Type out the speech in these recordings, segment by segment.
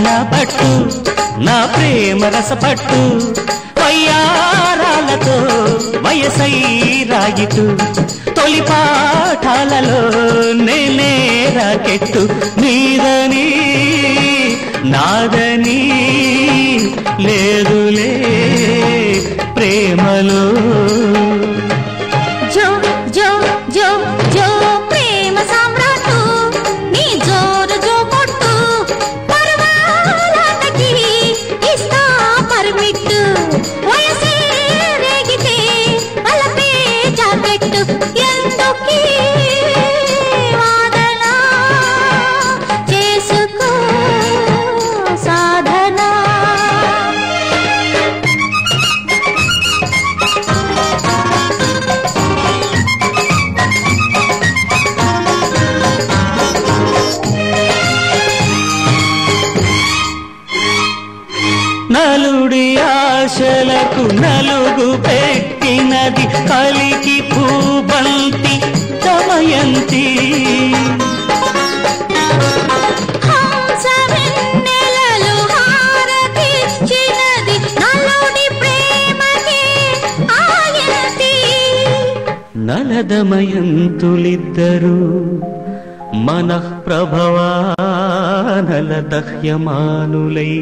పట్టన పట్టు నా ప్రేమ రసపట్టు వయ్యారాలతో వయసై రాగిటు తొలి పాఠాలలో నేనే రాకెట్టు నీదని నాదని లేదులే ప్రేమలో జో జో జో జో ప్రేమ సామ్రాటు నీ జోరు జో కొట్టు పర్వాలకి ఇస్తా పర్మిట్టు వయసే రేగితే అలపే జాకెట్టు ఎందుకీ వాదన చేసుకో సాధన నలుడి ఆశలకు నలుగు పెట్టినది కలికి పూబంతి దమయంతి హంస వెన్నెలలు హారతిచ్చినది నలుడి ప్రేమకే ఆయంతి నలదమయంతులిద్దరు మనఃప్రభవానల దహ్యమానులై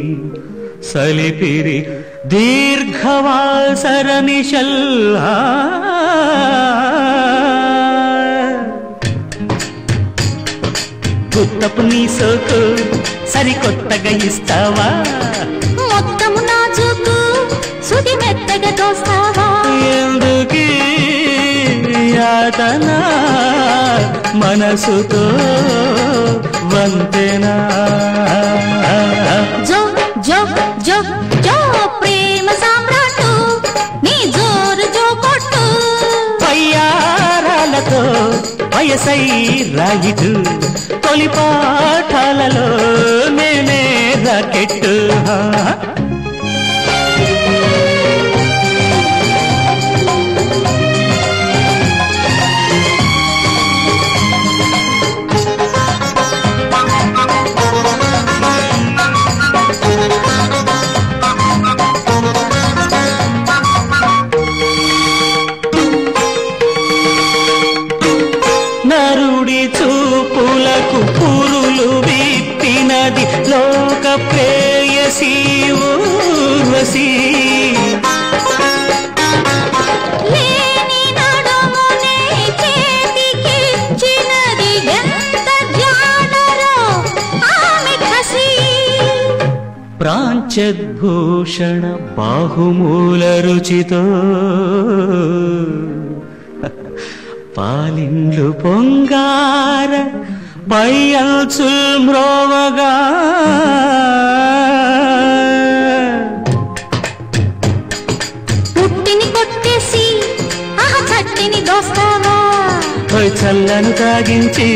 సలిపిరి దీర్ఘవాసరనిశల్లా గుత్తపు నీ సోకు సరికొత్తగా ఇస్తావా మొత్తము నాజుకు సుది మెత్తగా దోస్తావా ఎందుకీ యాతన మనసుతో వంతెనా జో జో జో జో ప్రేమ సామ్రాటు నీ జోరు జో కొట్టు వయ్యారాలతో వయసై రాయిటు తొలి పాఠాలలో నేనే రాకెట్టు నరుడి చూపులకు పురులు విప్పినది లోక ప్రేయసీ ఊర్వశీ లేని నడుమునే చేతికిచ్చినది ఎంత ధ్యానరో ఆమె కసి ప్రాంచద్భూషణ బాహుమూల రుచితో పాలిండ్లు పొంగార పయ్యల్చుల్ మ్రోవగా పుట్టిని కొట్టేసి ఆహా చట్టిని దోస్తావా చల్లను తాగించి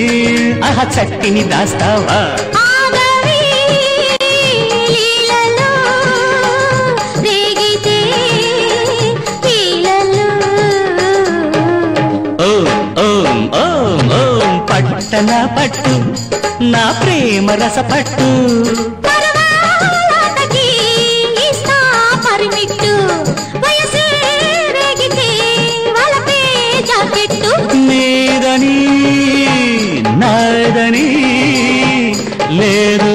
ఆహా చట్టిని దాస్తావా ఆగవి లీలలో రేగితే లీలలో ఓం ఓం ఓం ఓం పట్టన పట్టు నా ప్రేమ రసపట్టు పర్వాలకి ఇస్తా పర్మిట్టు వయసే రేగితే వలపే జాకెట్టు నీదని నాదని లేదు